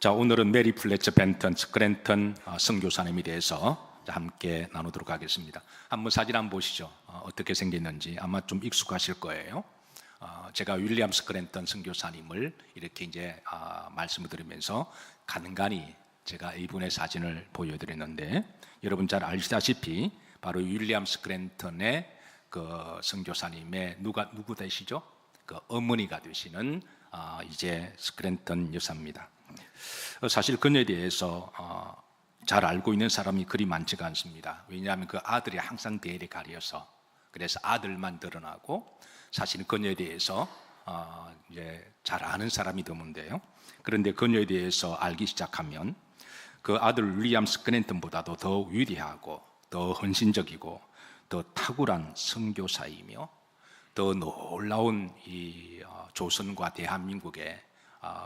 자, 오늘은 메리 플래처 벤턴 스크랜턴 선교사님에 대해서 함께 나누도록 하겠습니다. 한번 사진 한번 보시죠. 어떻게 생겼는지 아마 좀 익숙하실 거예요. 제가 윌리엄 스크랜턴 선교사님을 이렇게 이제 말씀을 드리면서 간간히 제가 이분의 사진을 보여드렸는데, 여러분 잘 아시다시피 바로 윌리엄 스크랜턴의 그 선교사님의 누구 되시죠? 그 어머니가 되시는 이제 스크랜턴 여사입니다. 사실 그녀에 대해서 잘 알고 있는 사람이 그리 많지가 않습니다. 왜냐하면 그 아들이 항상 대를 가려서, 그래서 아들만 드러나고 사실 그녀에 대해서 이제 잘 아는 사람이 드문데요. 그런데 그녀에 대해서 알기 시작하면 그 아들 윌리엄 스크랜턴보다도 더 위대하고 더 헌신적이고 더 탁월한 선교사이며 더 놀라운 이 조선과 대한민국의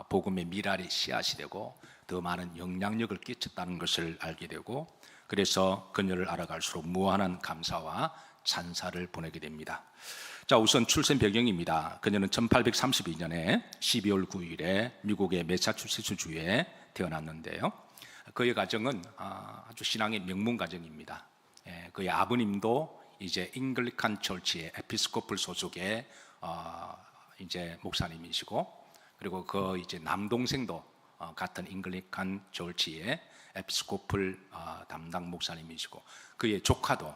복음의 미랄의 씨앗이 되고 더 많은 영향력을 끼쳤다는 것을 알게 되고, 그래서 그녀를 알아갈수록 무한한 감사와 찬사를 보내게 됩니다. 자, 우선 출생 배경입니다. 그녀는 1832년에 12월 9일에 미국의 매사추세츠주에 태어났는데요. 그의 가정은 아주 신앙의 명문 가정입니다. 그의 아버님도 이제 잉글리칸 처치의 에피스코플 소속의 이제 목사님이시고, 그리고 그 이제 남동생도 같은 잉글리칸 처치의 에피스코플 담당 목사님이시고, 그의 조카도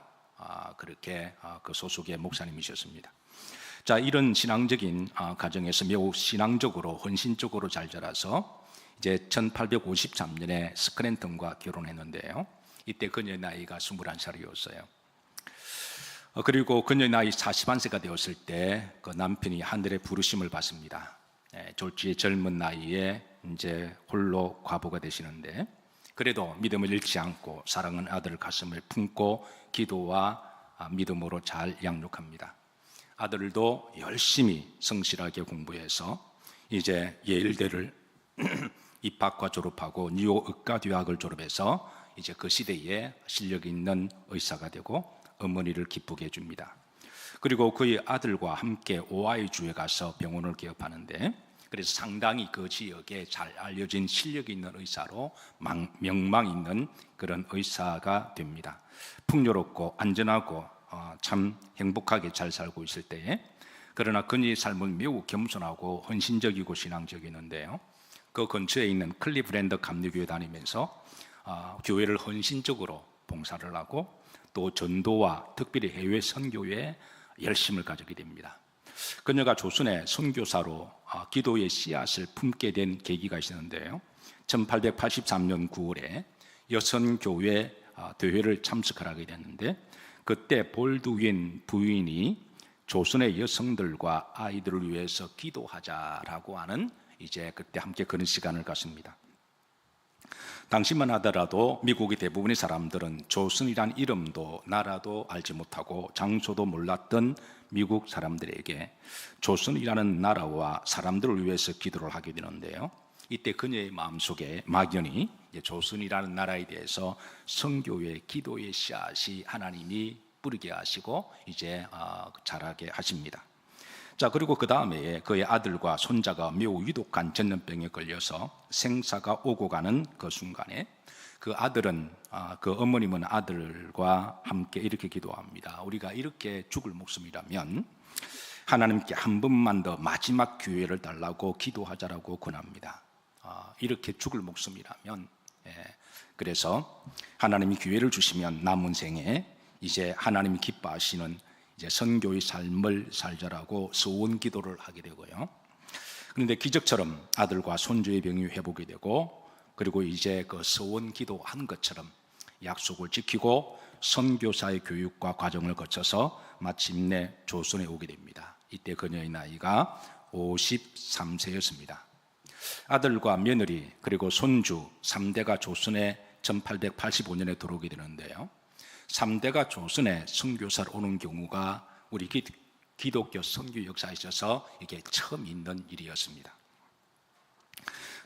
그렇게 그 소속의 목사님이셨습니다. 자, 이런 신앙적인 가정에서 매우 신앙적으로 헌신적으로 잘 자라서 이제 1853년에 스크랜턴과 결혼했는데요. 이때 그녀의 나이가 21살이었어요. 그리고 그녀의 나이 41세가 되었을 때 그 남편이 하늘의 부르심을 받습니다. 졸지의 젊은 나이에 이제 홀로 과부가 되시는데, 그래도 믿음을 잃지 않고 사랑하는 아들 가슴을 품고 기도와 믿음으로 잘 양육합니다. 아들도 열심히 성실하게 공부해서 이제 예일대를 입학과 졸업하고 뉴욕 의과대학을 졸업해서 이제 그 시대에 실력 있는 의사가 되고 어머니를 기쁘게 해줍니다. 그리고 그의 아들과 함께 오하이주에 가서 병원을 개업하는데, 그래서 상당히 그 지역에 잘 알려진 실력 있는 의사로 명망 있는 그런 의사가 됩니다. 풍요롭고 안전하고 참 행복하게 잘 살고 있을 때에, 그러나 그녀의 삶은 매우 겸손하고 헌신적이고 신앙적이었는데요. 그 근처에 있는 클리브랜드 감리교회 다니면서 교회를 헌신적으로 봉사를 하고 또 전도와 특별히 해외 선교에 열심을 가지게 됩니다. 그녀가 조선의 선교사로 기도의 씨앗을 품게 된 계기가 있었는데요. 1883년 9월에 여선교회 대회를 참석하게 됐는데, 그때 볼드윈 부인이 조선의 여성들과 아이들을 위해서 기도하자라고 하는 이제 그때 함께 그런 시간을 갖습니다. 당시만 하더라도 미국의 대부분의 사람들은 조선이란 이름도 나라도 알지 못하고 장소도 몰랐던 미국 사람들에게 조선이라는 나라와 사람들을 위해서 기도를 하게 되는데요. 이때 그녀의 마음속에 막연히 조선이라는 나라에 대해서 선교의 기도의 씨앗이 하나님이 뿌리게 하시고 이제 자라게 하십니다. 자, 그리고 그 다음에 그의 아들과 손자가 매우 위독한 전염병에 걸려서 생사가 오고 가는 그 순간에 그 아들은 그 어머님은 아들과 함께 이렇게 기도합니다. 우리가 이렇게 죽을 목숨이라면 하나님께 한 번만 더 마지막 기회를 달라고 기도하자라고 권합니다. 이렇게 죽을 목숨이라면, 그래서 하나님이 기회를 주시면 남은 생에 이제 하나님이 기뻐하시는 이제 선교의 삶을 살자라고 소원 기도를 하게 되고요. 그런데 기적처럼 아들과 손주의 병이 회복이 되고, 그리고 이제 그 소원 기도한 것처럼 약속을 지키고 선교사의 교육과 과정을 거쳐서 마침내 조선에 오게 됩니다. 이때 그녀의 나이가 53세였습니다. 아들과 며느리 그리고 손주 3대가 조선에 1885년에 들어오게 되는데요. 3대가 조선에 선교사로 오는 경우가 우리 기독교 선교 역사에 있어서 이게 처음 있는 일이었습니다.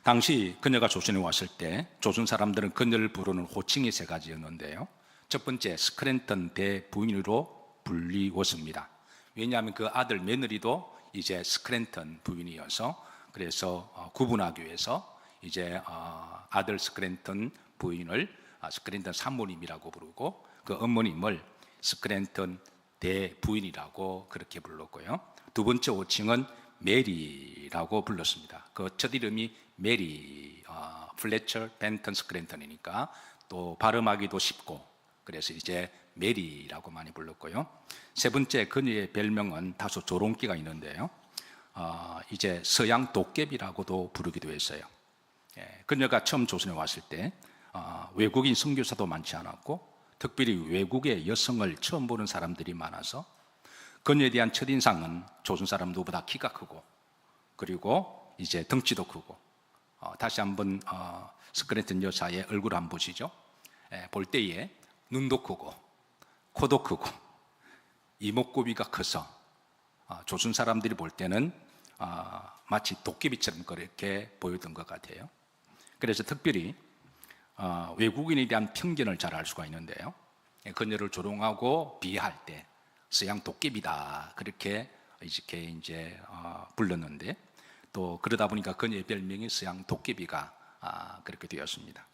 당시 그녀가 조선에 왔을 때 조선 사람들은 그녀를 부르는 호칭이 세 가지였는데요. 첫 번째, 스크랜턴 대부인으로 불리웠습니다. 왜냐하면 그 아들 며느리도 이제 스크랜턴 부인이어서, 그래서 구분하기 위해서 이제 아들 스크랜턴 부인을 스크랜턴 사모님이라고 부르고 그 어머님을 스크랜턴 대부인이라고 그렇게 불렀고요. 두 번째 호칭은 메리라고 불렀습니다. 그 첫 이름이 메리 플래처 벤턴 스크랜턴이니까 또 발음하기도 쉽고 그래서 이제 메리라고 많이 불렀고요. 세 번째 그녀의 별명은 다소 조롱기가 있는데요. 이제 서양 도깨비라고도 부르기도 했어요. 그녀가 처음 조선에 왔을 때 외국인 선교사도 많지 않았고 특별히 외국의 여성을 처음 보는 사람들이 많아서 그녀에 대한 첫인상은 조선 사람 누구보다 키가 크고 그리고 이제 덩치도 크고 다시 한번 스크랜턴 여사의 얼굴 한번 보시죠. 볼 때에 눈도 크고 코도 크고 이목구비가 커서 조선 사람들이 볼 때는 마치 도깨비처럼 그렇게 보였던 것 같아요. 그래서 특별히 외국인에 대한 편견을 잘 알 수가 있는데요. 그녀를 조롱하고 비하할 때 서양 도깨비다 그렇게 이제 불렀는데 또 그러다 보니까 그녀의 별명이 서양 도깨비가 그렇게 되었습니다.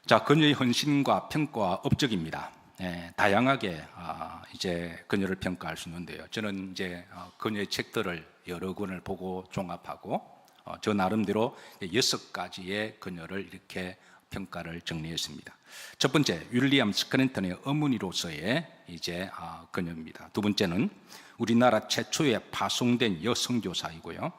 자, 그녀의 헌신과 평가와 업적입니다. 다양하게 이제 그녀를 평가할 수 있는데요. 저는 이제 그녀의 책들을 여러 권을 보고 종합하고 저 나름대로 6가지의 그녀를 이렇게 평가를 정리했습니다. 첫 번째, 윌리엄 스크랜턴의 어머니로서의 이제 그녀입니다. 두 번째는 우리나라 최초의 파송된 여선교사이고요.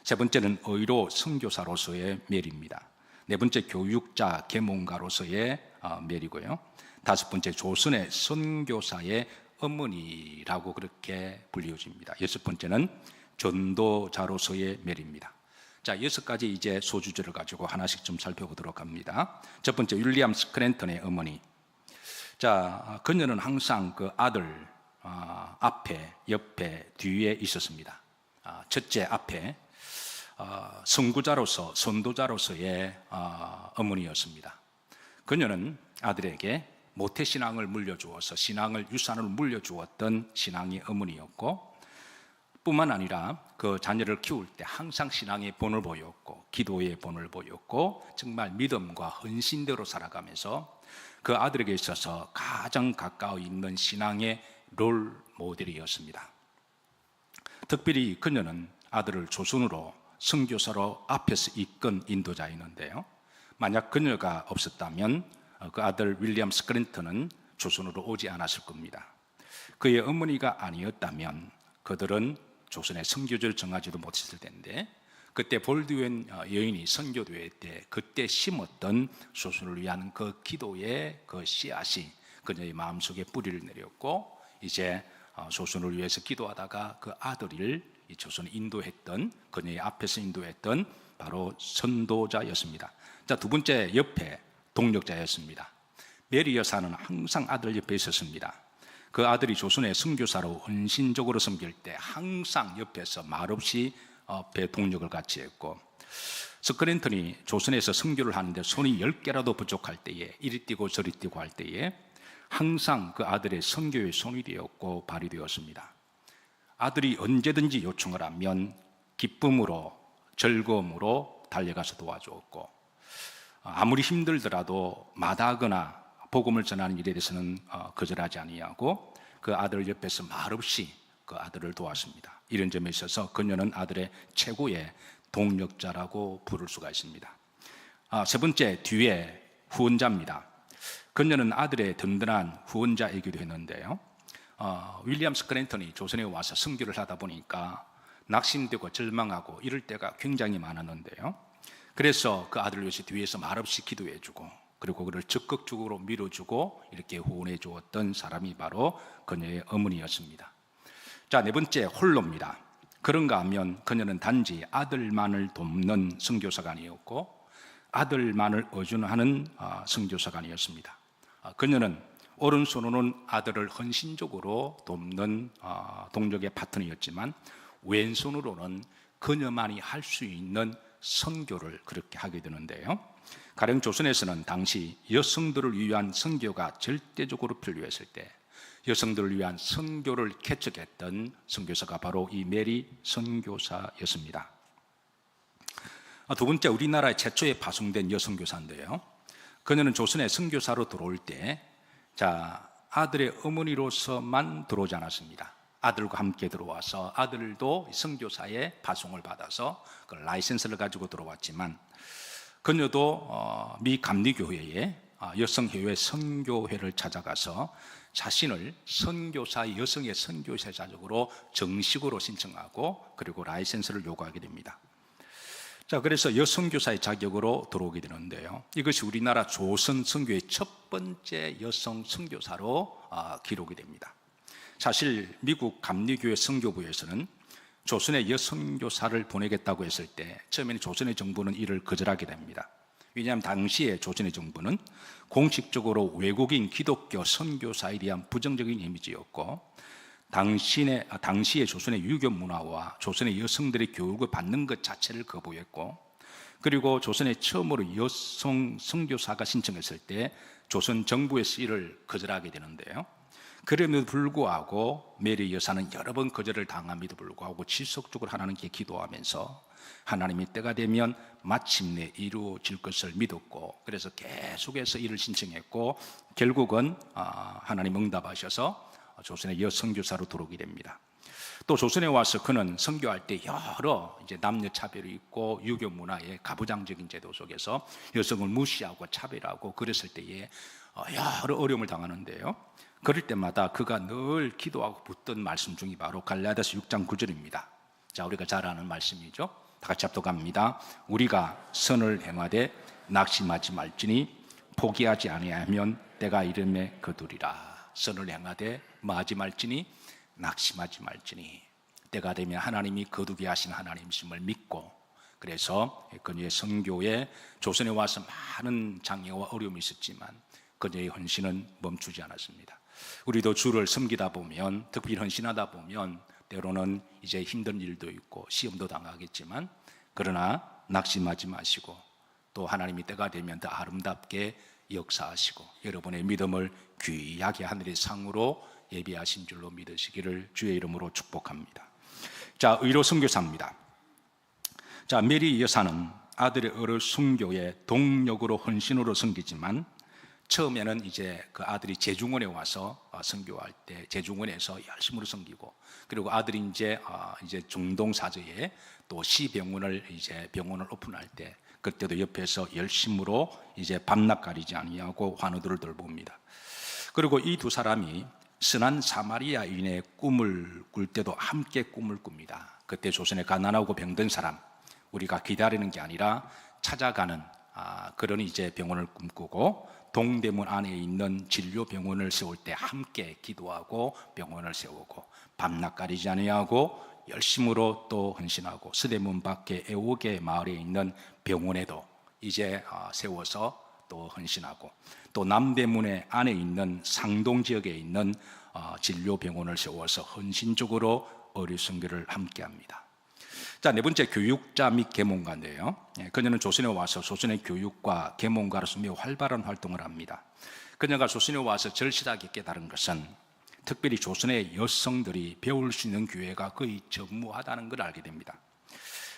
세 번째는 의로 선교사로서의 메리입니다. 네 번째, 교육자 계몽가로서의 메리고요. 다섯 번째, 조선의 선교사의 어머니라고 그렇게 불리워집니다. 여섯 번째는 전도자로서의 메리입니다. 자, 6가지 이제 소주제를 가지고 하나씩 좀 살펴보도록 합니다. 첫 번째, 윌리엄 스크랜턴의 어머니. 자, 그녀는 항상 그 아들 앞에, 옆에, 뒤에 있었습니다. 첫째 앞에 선구자로서, 선도자로서의 어머니였습니다. 그녀는 아들에게 모태신앙을 물려주어서 신앙을, 유산을 물려주었던 신앙의 어머니였고 뿐만 아니라 그 자녀를 키울 때 항상 신앙의 본을 보였고 기도의 본을 보였고 정말 믿음과 헌신대로 살아가면서 그 아들에게 있어서 가장 가까이 있는 신앙의 롤 모델이었습니다. 특별히 그녀는 아들을 조선으로 선교사로 앞에서 이끈 인도자였는데요. 만약 그녀가 없었다면 그 아들 윌리엄 스크랜턴은 조선으로 오지 않았을 겁니다. 그의 어머니가 아니었다면 그들은 조선의 선교지를 정하지도 못했을 텐데 그때 볼드웬 여인이 선교대회 때 그때 심었던 조선을 위한 그 기도의 그 씨앗이 그녀의 마음속에 뿌리를 내렸고 이제 조선을 위해서 기도하다가 그 아들을 이 조선을 인도했던 그녀의 앞에서 인도했던 바로 선도자였습니다. 자, 두 번째 옆에 동력자였습니다. 메리 여사는 항상 아들 옆에 있었습니다. 그 아들이 조선의 선교사로 헌신적으로 섬길 때 항상 옆에서 말없이 배 동력을 같이 했고 스크랜턴이 조선에서 선교를 하는데 손이 10개라도 부족할 때에 이리 뛰고 저리 뛰고 할 때에 항상 그 아들의 선교의 손이 되었고 발이 되었습니다. 아들이 언제든지 요청을 하면 기쁨으로 즐거움으로 달려가서 도와주었고 아무리 힘들더라도 마다하거나 복음을 전하는 일에 대해서는 거절하지 아니하고 그 아들 옆에서 말없이 그 아들을 도왔습니다. 이런 점에 있어서 그녀는 아들의 최고의 동력자라고 부를 수가 있습니다. 세 번째, 뒤에 후원자입니다. 그녀는 아들의 든든한 후원자이기도 했는데요. 윌리엄 스크랜턴이 조선에 와서 선교를 하다 보니까 낙심되고 절망하고 이럴 때가 굉장히 많았는데요. 그래서 그 아들을 위해서 뒤에서 말없이 기도해주고 그리고 그를 적극적으로 밀어주고 이렇게 후원해 주었던 사람이 바로 그녀의 어머니였습니다. 자, 네 번째, 홀로입니다. 그런가 하면 그녀는 단지 아들만을 돕는 선교사가 아니었고 아들만을 의존하는 선교사가 아니었습니다. 그녀는 오른손으로는 아들을 헌신적으로 돕는 동력의 파트너였지만 왼손으로는 그녀만이 할 수 있는 선교를 그렇게 하게 되는데요. 가령 조선에서는 당시 여성들을 위한 선교가 절대적으로 필요했을 때 여성들을 위한 선교를 개척했던 선교사가 바로 이 메리 선교사였습니다. 두 번째, 우리나라에 최초에 파송된 여선교사인데요. 그녀는 조선에 선교사로 들어올 때 아들의 어머니로서만 들어오지 않았습니다. 아들과 함께 들어와서 아들도 선교사의 파송을 받아서 그 라이센스를 가지고 들어왔지만, 그녀도 미 감리교회의 여성회회 선교회를 찾아가서 자신을 선교사, 여성의 선교사적으로 정식으로 신청하고 그리고 라이센스를 요구하게 됩니다. 그래서 여선교사의 자격으로 들어오게 되는데요. 이것이 우리나라 조선 선교의 첫 번째 여성 선교사로 기록이 됩니다. 사실 미국 감리교회 선교부에서는 조선의 여선교사를 보내겠다고 했을 때 처음에는 조선의 정부는 이를 거절하게 됩니다. 왜냐하면 당시에 조선의 정부는 공식적으로 외국인 기독교 선교사에 대한 부정적인 이미지였고, 당시의 조선의 유교 문화와 조선의 여성들의 교육을 받는 것 자체를 거부했고, 그리고 조선에 처음으로 여성 선교사가 신청했을 때 조선 정부에서 이를 거절하게 되는데요. 그럼에도 불구하고 메리 여사는 여러 번 거절을 당함에도 불구하고 지속적으로 하나님께 기도하면서 하나님이 때가 되면 마침내 이루어질 것을 믿었고, 그래서 계속해서 이를 신청했고, 결국은 하나님 응답하셔서 조선의 여선교사로 들어오게 됩니다. 또 조선에 와서 그는 선교할 때 여러 남녀 차별이 있고 유교 문화의 가부장적인 제도 속에서 여성을 무시하고 차별하고 그랬을 때에 여러 어려움을 당하는데요. 그럴 때마다 그가 늘 기도하고 붙던 말씀 중이 바로 갈라디아서 6장 9절입니다. 우리가 잘 아는 말씀이죠. 다 같이 합독합니다. 우리가 선을 행하되 낙심하지 말지니 포기하지 아니하면 때가 이름에 거두리라. 선을 행하되 뭐하지 말지니 낙심하지 말지니, 때가 되면 하나님이 거두게 하신 하나님이심을 믿고, 그래서 그녀의 선교에 조선에 와서 많은 장애와 어려움이 있었지만 그녀의 헌신은 멈추지 않았습니다. 우리도 주를 섬기다 보면, 특별히 헌신하다 보면 때로는 이제 힘든 일도 있고 시험도 당하겠지만, 그러나 낙심하지 마시고 또 하나님이 때가 되면 더 아름답게 역사하시고 여러분의 믿음을 귀하게 하늘의 상으로 예비하신 줄로 믿으시기를 주의 이름으로 축복합니다. 의로 선교사입니다. 메리 여사는 아들의 의로 선교의 동력으로 헌신으로 섬기지만, 처음에는 그 아들이 제중원에 와서 선교할 때 제중원에서 열심으로 섬기고, 그리고 아들이 이제 중동사저에 또 시병원을 병원을 오픈할 때 그때도 옆에서 열심으로 밤낮 가리지 아니하고 환우들을 돌봅니다. 그리고 이 두 사람이 선한 사마리아인의 꿈을 꿀 때도 함께 꿈을 꿉니다. 그때 조선의 가난하고 병든 사람, 우리가 기다리는 게 아니라 찾아가는 그런 병원을 꿈꾸고, 동대문 안에 있는 진료병원을 세울 때 함께 기도하고 병원을 세우고, 밤낮 가리지 아니하고 열심으로 또 헌신하고, 서대문 밖에 애옥의 마을에 있는 병원에도 세워서 또 헌신하고, 또 남대문의 안에 있는 상동 지역에 있는 진료병원을 세워서 헌신적으로 의료 선교를 함께합니다. 네 번째, 교육자 및 계몽가인데요. 그녀는 조선에 와서 조선의 교육과 계몽가로서 매우 활발한 활동을 합니다. 그녀가 조선에 와서 절실하게 깨달은 것은 특별히 조선의 여성들이 배울 수 있는 교회가 거의 전무하다는 걸 알게 됩니다.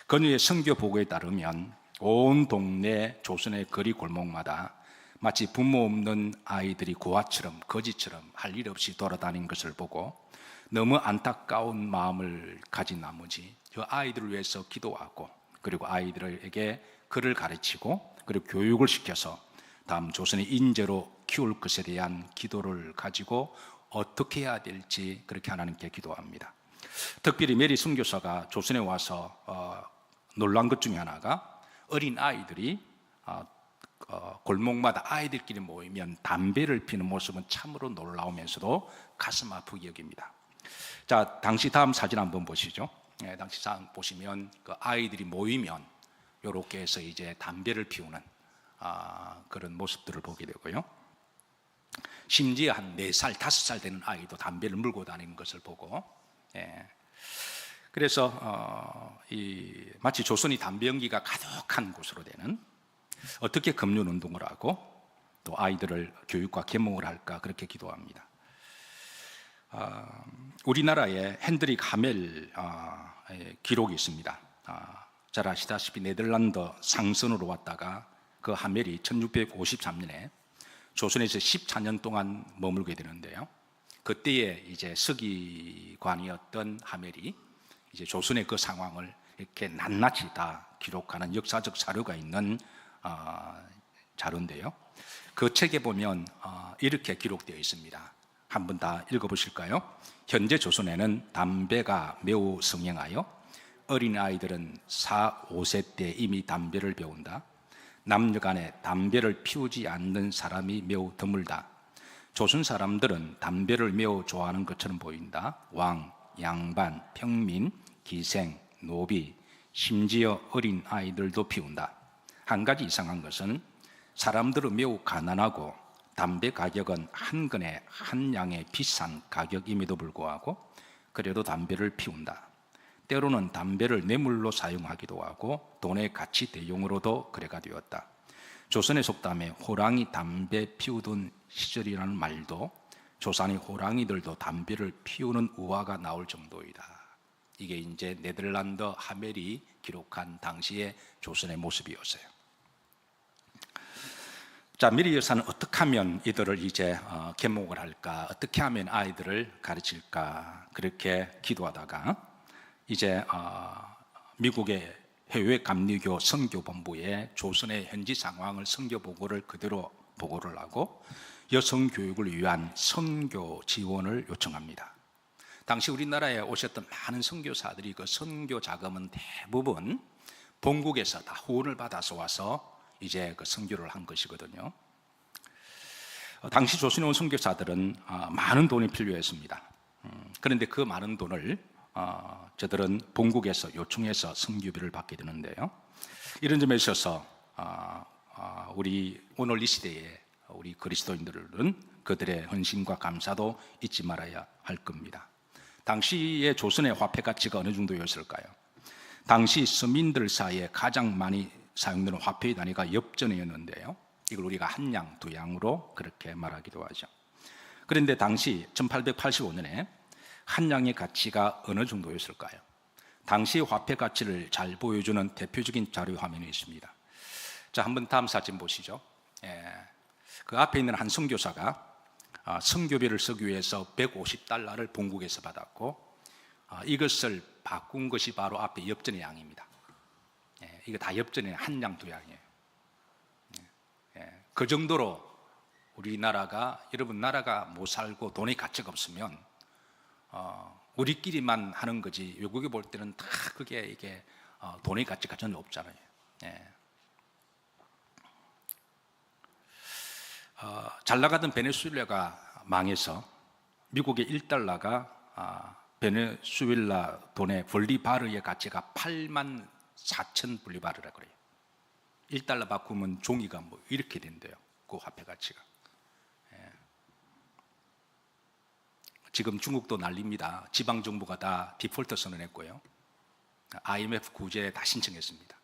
그녀의 선교 보고에 따르면 온 동네 조선의 거리 골목마다 마치 부모 없는 아이들이 고아처럼 거지처럼 할 일 없이 돌아다니는 것을 보고 너무 안타까운 마음을 가진 나머지 그 아이들을 위해서 기도하고, 그리고 아이들에게 글을 가르치고 그리고 교육을 시켜서 다음 조선의 인재로 키울 것에 대한 기도를 가지고 어떻게 해야 될지 그렇게 하나님께 기도합니다. 특별히 메리 선교사가 조선에 와서 놀란 것 중에 하나가, 어린 아이들이 골목마다 아이들끼리 모이면 담배를 피는 모습은 참으로 놀라우면서도 가슴 아프게 여깁니다. 당시 다음 사진 한번 보시죠. 당시 사진 보시면 그 아이들이 모이면 이렇게 해서 담배를 피우는 그런 모습들을 보게 되고요. 심지어 한 4살, 5살 되는 아이도 담배를 물고 다니는 것을 보고, 그래서 마치 조선이 담배 연기가 가득한 곳으로 되는, 어떻게 금륜 운동을 하고 또 아이들을 교육과 계몽을 할까 그렇게 기도합니다. 우리나라에 핸드릭 하멜 기록이 있습니다. 잘 아시다시피 네덜란드 상선으로 왔다가 그 하멜이 1653년에 조선에서 14년 동안 머물게 되는데요. 그때에 이제 서기관이었던 하멜이 이제 조선의 그 상황을 이렇게 낱낱이 다 기록하는 역사적 자료가 있는 자료인데요. 그 책에 보면 이렇게 기록되어 있습니다. 한번 다 읽어보실까요? 현재 조선에는 담배가 매우 성행하여 어린아이들은 4, 5세 때 이미 담배를 배운다. 남녀간에 담배를 피우지 않는 사람이 매우 드물다. 조선 사람들은 담배를 매우 좋아하는 것처럼 보인다. 왕, 양반, 평민, 기생, 노비, 심지어 어린아이들도 피운다. 한 가지 이상한 것은 사람들은 매우 가난하고 담배 가격은 한 근에 한 양의 비싼 가격임에도 불구하고 그래도 담배를 피운다. 때로는 담배를 뇌물로 사용하기도 하고 돈의 가치 대용으로도 거래가 되었다. 조선의 속담에 호랑이 담배 피우던 시절이라는 말도 조선의 호랑이들도 담배를 피우는 우화가 나올 정도이다. 이게 이제 네덜란드 하멜이 기록한 당시의 조선의 모습이었어요. 자, 미리 여사는 어떻게 하면 이들을 이제 계몽을 할까? 어떻게 하면 아이들을 가르칠까? 그렇게 기도하다가 이제 미국의 해외 감리교 선교본부에 조선의 현지 상황을 선교 보고를 그대로 보고를 하고 여성 교육을 위한 선교 지원을 요청합니다. 당시 우리나라에 오셨던 많은 선교사들이 그 선교 자금은 대부분 본국에서 다 후원을 받아서 와서 이제 그 선교를 한 것이거든요. 당시 조선에 온 선교사들은 많은 돈이 필요했습니다. 그런데 그 많은 돈을 저들은 본국에서 요청해서 선교비를 받게 되는데요. 이런 점에 있어서 우리 오늘 이 시대에 우리 그리스도인들은 그들의 헌신과 감사도 잊지 말아야 할 겁니다. 당시의 조선의 화폐 가치가 어느 정도였을까요? 당시 서민들 사이에 가장 많이 사용되는 화폐의 단위가 엽전이었는데요. 이걸 우리가 한 양, 두 양으로 그렇게 말하기도 하죠. 그런데 당시 1885년에 한 양의 가치가 어느 정도였을까요? 당시 화폐 가치를 잘 보여주는 대표적인 자료 화면이 있습니다. 자, 한번 다음 사진 보시죠. 그 앞에 있는 한 선교사가 선교비를 쓰기 위해서 150달러를 본국에서 받았고 이것을 바꾼 것이 바로 앞에 엽전의 양입니다. 이거 다 엽전의 한 양, 두 양이에요. 그 정도로 우리나라가, 여러분 나라가 못 살고 돈의 가치가 없으면 우리끼리만 하는 거지 외국에 볼 때는 다 그게 이게 돈의 가치가 전혀 없잖아요. 잘 나가던 베네수엘라가 망해서 미국의 1달러가 베네수엘라 돈의 볼리바르의 가치가 8만 4천 볼리바르라 그래요. 1달러 바꾸면 종이가 뭐 이렇게 된대요. 그 화폐 가치가. 지금 중국도 난립니다. 지방 정부가 다 디폴트 선언했고요. IMF 구제에 다 신청했습니다.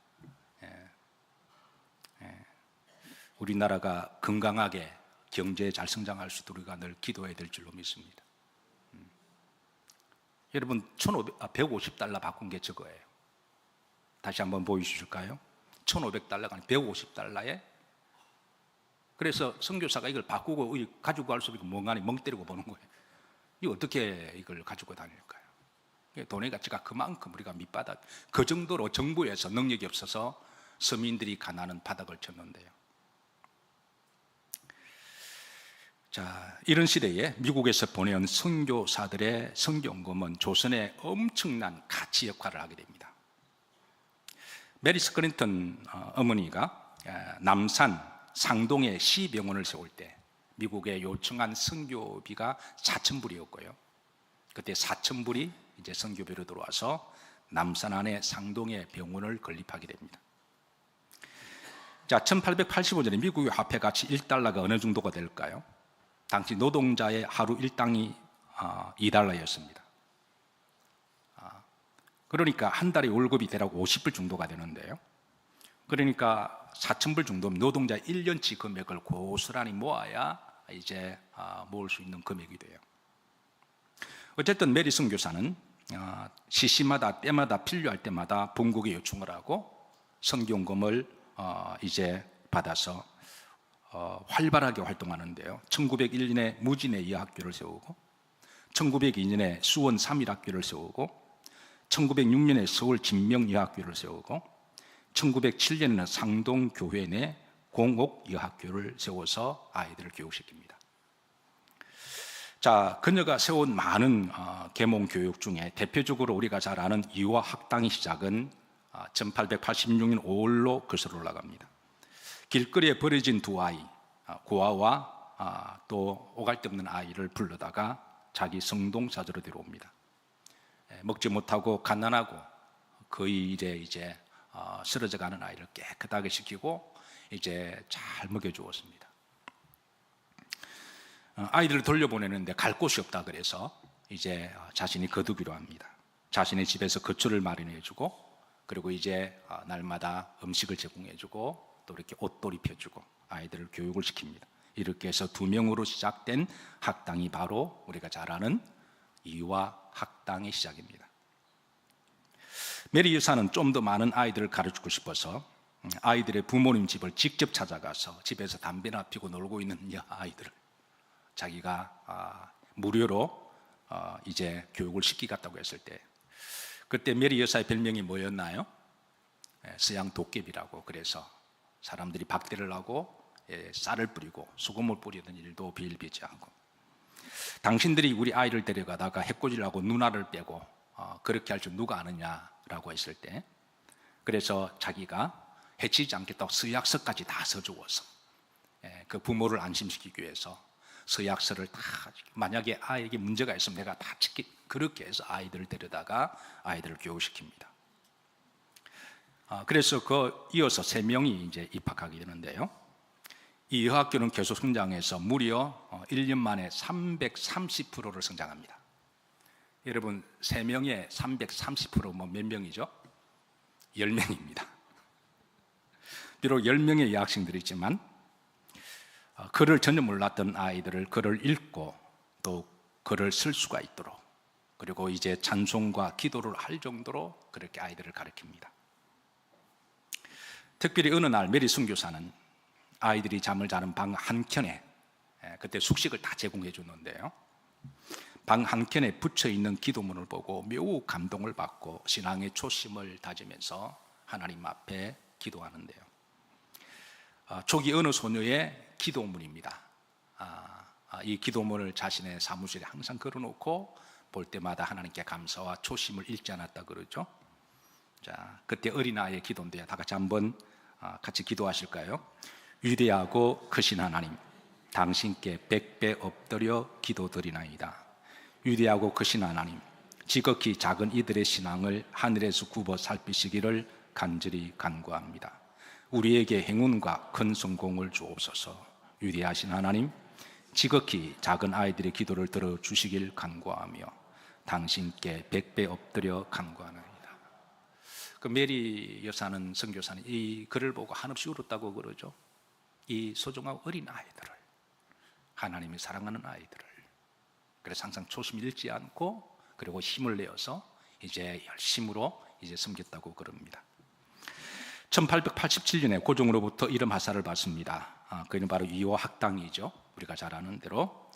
우리나라가 건강하게 경제 잘 성장할 수 있도록 우리가 늘 기도해야 될 줄로 믿습니다. 여러분 150달러 바꾼 게 저거예요. 다시 한번 보여주실까요? 1,500달러가 아니라 150달러에. 그래서 선교사가 이걸 바꾸고 가지고 갈 수 없고 멍하니 멍 때리고 보는 거예요. 이거 어떻게 이걸 가지고 다닐까요? 돈의 가치가 그만큼 우리가 밑바닥, 그 정도로 정부에서 능력이 없어서 서민들이 가난한 바닥을 쳤는데요. 자, 이런 시대에 미국에서 보내온 선교사들의 선교원금은 조선의 엄청난 가치 역할을 하게 됩니다. 메리 스크린턴 어머니가 남산 상동에 시병원을 세울 때 미국에 요청한 선교비가 4,000불이었고요. 그때 4,000불이 이제 선교비로 들어와서 남산 안에 상동에 병원을 건립하게 됩니다. 자, 1885년에 미국의 화폐 가치 1달러가 어느 정도가 될까요? 당시 노동자의 하루 일당이 2달러였습니다. 그러니까 한 달에 월급이 대략 50불 정도가 되는데요. 그러니까 4,000불 정도면 노동자 1년치 금액을 고스란히 모아야 이제 모을 수 있는 금액이 돼요. 어쨌든 메리 선교사는 시시마다 때마다 필요할 때마다 본국에 요청을 하고 성경금을 이제 받아서 활발하게 활동하는데요. 1901년에 무진의 여학교를 세우고 1902년에 수원 3.1학교를 세우고 1906년에 서울 진명여학교를 세우고 1907년에는 상동교회 내 공옥여학교를 세워서 아이들을 교육시킵니다. 자, 그녀가 세운 많은 계몽교육 중에 대표적으로 우리가 잘 아는 이화학당의 시작은 1886년 5월로 거슬러 올라갑니다. 길거리에 버려진 두 아이, 고아와 또 오갈데없는 아이를 불러다가 자기 성동사저로 데려옵니다. 먹지 못하고 가난하고 거의 이제 쓰러져가는 아이를 깨끗하게 시키고 이제 잘 먹여주었습니다. 아이들을 돌려보내는데 갈 곳이 없다 그래서 이제 자신이 거두기로 합니다. 자신의 집에서 거처를 마련해주고 그리고 이제 날마다 음식을 제공해주고 또 이렇게 옷도 입혀주고 아이들을 교육을 시킵니다. 이렇게 해서 2명으로 시작된 학당이 바로 우리가 잘 아는 이화학당의 시작입니다. 메리 여사는 좀 더 많은 아이들을 가르치고 싶어서 아이들의 부모님 집을 직접 찾아가서 집에서 담배나 피고 놀고 있는 아이들을 자기가 무료로 이제 교육을 시키겠다고 했을 때 그때 메리 여사의 별명이 뭐였나요? 서양 도깨비라고. 그래서 사람들이 박대를 하고 쌀을 뿌리고 소금을 뿌리던 일도 비일비재 않고 당신들이 우리 아이를 데려가다가 해코지를 하고 눈알을 빼고 그렇게 할 줄 누가 아느냐라고 했을 때 그래서 자기가 해치지 않겠다고 서약서까지 다 써주어서 그 부모를 안심시키기 위해서 서약서를 다 만약에 아이에게 문제가 있으면 내가 다 그렇게 해서 아이들을 데려다가 아이들을 교육시킵니다. 그래서 이어서 3명이 이제 입학하게 되는데요. 이 여학교는 계속 성장해서 무려 1년 만에 330%를 성장합니다. 여러분 3명에 330%면 몇 명이죠? 10명입니다. 비록 10명의 여학생들이 있지만 글을 전혀 몰랐던 아이들을 글을 읽고 또 글을 쓸 수가 있도록 그리고 이제 찬송과 기도를 할 정도로 그렇게 아이들을 가르칩니다. 특별히 어느 날 메리 선교사는 아이들이 잠을 자는 방 한켠에 그때 숙식을 다 제공해 줬는데요. 방 한켠에 붙여 있는 기도문을 보고 매우 감동을 받고 신앙의 초심을 다지면서 하나님 앞에 기도하는데요. 초기 어느 소녀의 기도문입니다. 이 기도문을 자신의 사무실에 항상 걸어놓고 볼 때마다 하나님께 감사와 초심을 잃지 않았다 그러죠. 자, 그때 어린아이의 기도인데요. 다 같이 한번 같이 기도하실까요? 위대하고 크신 하나님, 당신께 100배 엎드려 기도드리나이다. 위대하고 크신 하나님, 지극히 작은 이들의 신앙을 하늘에서 굽어 살피시기를 간절히 간구합니다. 우리에게 행운과 큰 성공을 주옵소서. 위대하신 하나님, 지극히 작은 아이들의 기도를 들어주시길 간구하며 당신께 100배 엎드려 간구하나이다. 그 메리 여사는 선교사는 이 글을 보고 한없이 울었다고 그러죠. 이 소중한 어린 아이들을, 하나님이 사랑하는 아이들을, 그래서 항상 초심 잃지 않고 그리고 힘을 내어서 이제 열심으로 이제 섬겼다고 그럽니다. 1887년에 고종으로부터 이름 하사를 받습니다. 그는 바로 이화학당이죠. 우리가 잘 아는 대로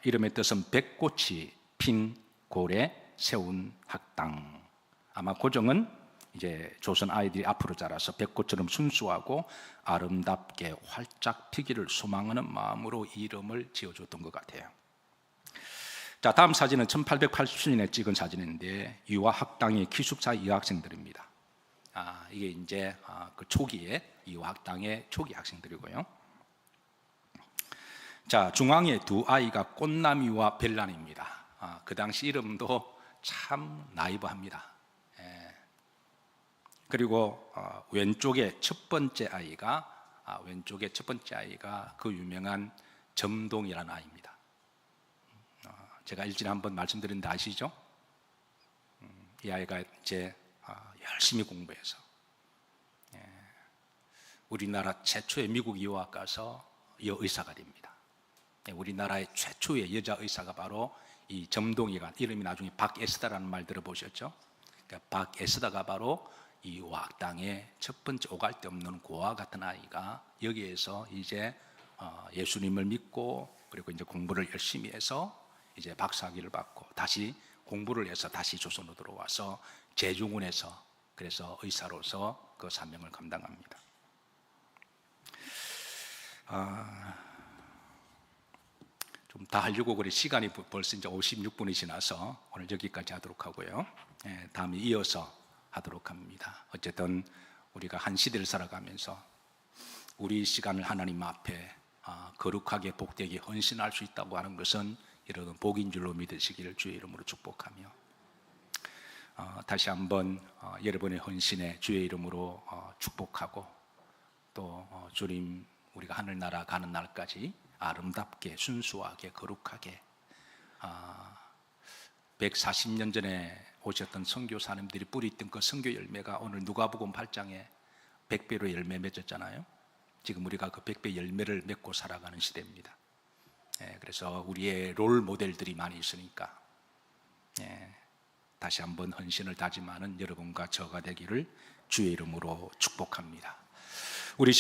이름의 뜻은 백꽃이 핀 고래 세운 학당. 아마 고종은 이제 조선 아이들이 앞으로 자라서 백꽃처럼 순수하고 아름답게 활짝 피기를 소망하는 마음으로 이름을 지어줬던 것 같아요. 자, 다음 사진은 1887년에 찍은 사진인데 이화학당의 기숙사 여학생들입니다. 이게 이제 그 초기에 이화학당의 초기 학생들이고요. 자, 중앙에 두 아이가 꽃나미와 벨란입니다. 그 당시 이름도 참 나이브합니다. 그리고 왼쪽에 첫 번째 아이가 그 유명한 점동이라는 아이입니다. 제가 일전에 한번 말씀드렸는데 아시죠? 이 아이가 이제 열심히 공부해서 우리나라 최초의 미국 유학 가서 여의사가 됩니다. 우리나라의 최초의 여자 의사가 바로 이 점동이가 이름이 나중에 박에스다라는 말 들어보셨죠? 그러니까 박에스다가 바로 이 와악당의 첫 번째 오갈 데 없는 고아 같은 아이가 여기에서 이제 예수님을 믿고 그리고 이제 공부를 열심히 해서 이제 박사학위를 받고 다시 공부를 해서 다시 조선으로 들어와서 제중군에서 그래서 의사로서 그 사명을 감당합니다. 좀 다 하려고 그래 시간이 벌써 이제 56분이 지나서 오늘 여기까지 하도록 하고요. 다음에 이어서 하도록 합니다. 어쨌든 우리가 한 시대를 살아가면서 우리 시간을 하나님 앞에 거룩하게 복되게 헌신할 수 있다고 하는 것은 이런 복인 줄로 믿으시기를 주의 이름으로 축복하며 다시 한번 여러분의 헌신에 주의 이름으로 축복하고 또 주님 우리가 하늘나라 가는 날까지 아름답게 순수하게 거룩하게 140년 전에 오셨던 선교사님들이 뿌리던 그 선교 열매가 오늘 누가복음 8장에 100배로 열매 맺었잖아요. 지금 우리가 그 100배 열매를 맺고 살아가는 시대입니다. 그래서 우리의 롤 모델들이 많이 있으니까 다시 한번 헌신을 다짐하는 여러분과 저가 되기를 주의 이름으로 축복합니다. 우리